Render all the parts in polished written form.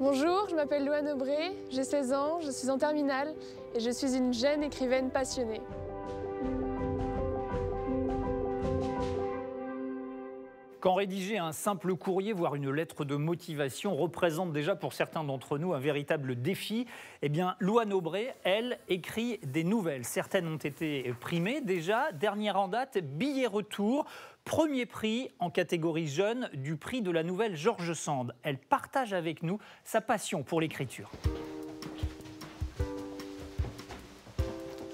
Bonjour, je m'appelle Louane Aubray, j'ai 16 ans, je suis en terminale et je suis une jeune écrivaine passionnée. Quand rédiger un simple courrier, voire une lettre de motivation, représente déjà pour certains d'entre nous un véritable défi, eh bien, Louane Aubray, elle, écrit des nouvelles. Certaines ont été primées déjà. Dernière en date, Billet Retour, premier prix en catégorie jeune du prix de la nouvelle George Sand. Elle partage avec nous sa passion pour l'écriture.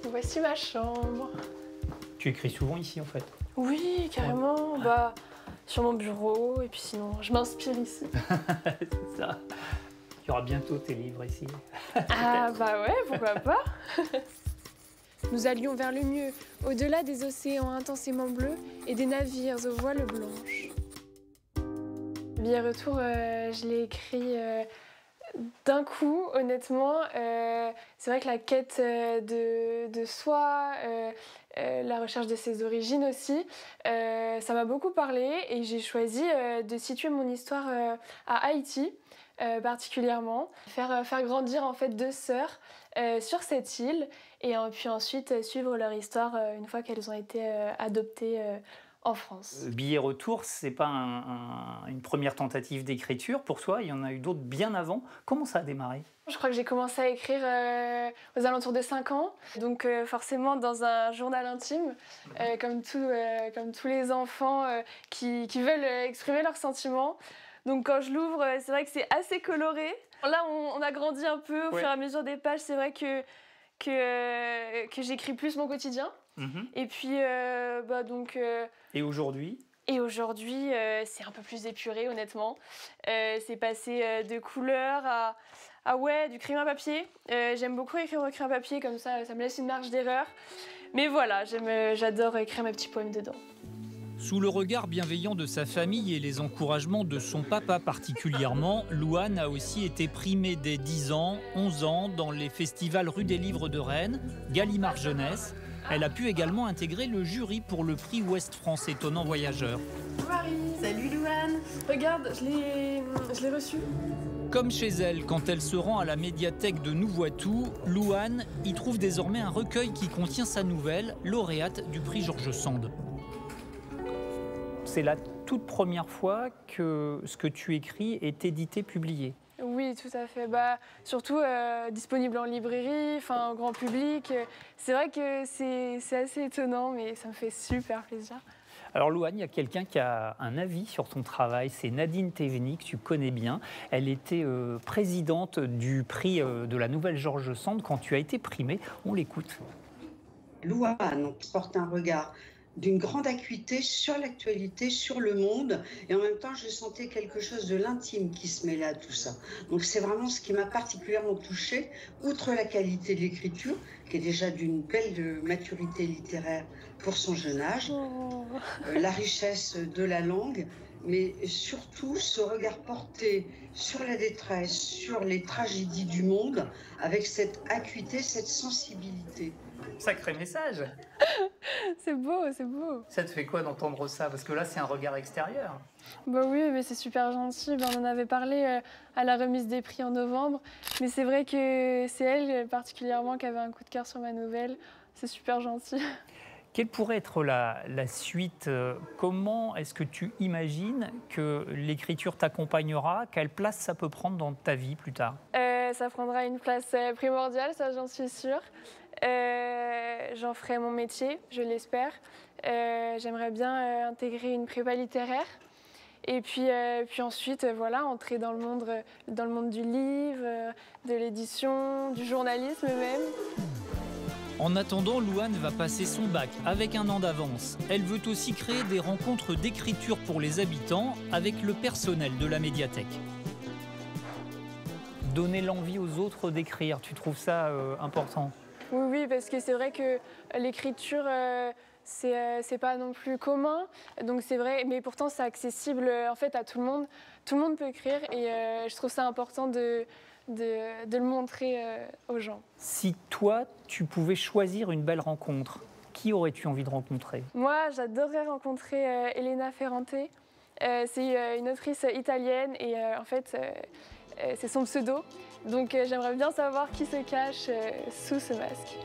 Voici ma chambre. Tu écris souvent ici, en fait? Oui, carrément. Sur mon bureau, et puis sinon, je m'inspire ici. C'est ça. Il y aura bientôt tes livres ici. Ah bah ouais, pourquoi pas. Nous allions vers le mieux, au-delà des océans intensément bleus et des navires aux voiles blanches. Billet Retour, je l'ai écrit d'un coup, honnêtement. C'est vrai que la quête de soi, la recherche de ses origines aussi, ça m'a beaucoup parlé et j'ai choisi de situer mon histoire à Haïti, particulièrement. Faire grandir en fait deux sœurs sur cette île et puis ensuite suivre leur histoire une fois qu'elles ont été adoptées en France. Billet Retour, c'est pas une première tentative d'écriture pour toi, il y en a eu d'autres bien avant. Comment ça a démarré? Je crois que j'ai commencé à écrire aux alentours de 5 ans, donc forcément dans un journal intime, comme tous les enfants qui veulent exprimer leurs sentiments. Donc quand je l'ouvre, c'est vrai que c'est assez coloré. Là, on a grandi un peu au fur et à mesure des pages, c'est vrai que j'écris plus mon quotidien. Et puis, Et aujourd'hui? Et aujourd'hui, c'est un peu plus épuré, honnêtement. C'est passé de couleurs à du crayon à papier. J'aime beaucoup écrire au crayon à papier, comme ça me laisse une marge d'erreur. Mais voilà, j'adore écrire mes petits poèmes dedans. Sous le regard bienveillant de sa famille et les encouragements de son papa particulièrement, Louane a aussi été primée dès 10 ans, 11 ans dans les festivals Rue des Livres de Rennes, Gallimard Jeunesse. Elle a pu également intégrer le jury pour le prix Ouest France Étonnant Voyageur. Marie. Salut Louane. Regarde, je l'ai reçu. Comme chez elle, quand elle se rend à la médiathèque de Nouveau-Tout, Louane y trouve désormais un recueil qui contient sa nouvelle, lauréate du prix George Sand. C'est la toute première fois que ce que tu écris est édité, publié. Oui, tout à fait. Surtout disponible en librairie, au grand public. C'est vrai que c'est assez étonnant, mais ça me fait super plaisir. Alors Louane, il y a quelqu'un qui a un avis sur ton travail, c'est Nadine Théveny, que tu connais bien. Elle était présidente du prix de la nouvelle George Sand quand tu as été primée. On l'écoute. Louane porte un regard d'une grande acuité sur l'actualité, sur le monde, et en même temps je sentais quelque chose de l'intime qui se mêlait à tout ça. Donc c'est vraiment ce qui m'a particulièrement touchée, outre la qualité de l'écriture, qui est déjà d'une belle maturité littéraire pour son jeune âge, la richesse de la langue, mais surtout ce regard porté sur la détresse, sur les tragédies du monde, avec cette acuité, cette sensibilité. Sacré message. C'est beau, c'est beau. Ça te fait quoi d'entendre ça? Parce que là, c'est un regard extérieur. Oui, mais c'est super gentil. On en avait parlé à la remise des prix en novembre. Mais c'est vrai que c'est elle particulièrement qui avait un coup de cœur sur ma nouvelle. C'est super gentil. Quelle pourrait être la suite? Comment est-ce que tu imagines que l'écriture t'accompagnera? Quelle place ça peut prendre dans ta vie plus tard? Ça prendra une place primordiale, ça j'en suis sûre. J'en ferai mon métier, je l'espère. J'aimerais bien intégrer une prépa littéraire. Et puis ensuite, entrer dans le monde du livre, de l'édition, du journalisme même. En attendant, Louane va passer son bac avec un an d'avance. Elle veut aussi créer des rencontres d'écriture pour les habitants avec le personnel de la médiathèque. Donner l'envie aux autres d'écrire, tu trouves ça important? Oui, parce que c'est vrai que l'écriture, c'est pas non plus commun. Donc c'est vrai, mais pourtant c'est accessible en fait à tout le monde. Tout le monde peut écrire et je trouve ça important de le montrer aux gens. Si toi, tu pouvais choisir une belle rencontre, qui aurais-tu envie de rencontrer? Moi, j'adorerais rencontrer Elena Ferrante. C'est une autrice italienne et en fait, c'est son pseudo. Donc j'aimerais bien savoir qui se cache sous ce masque.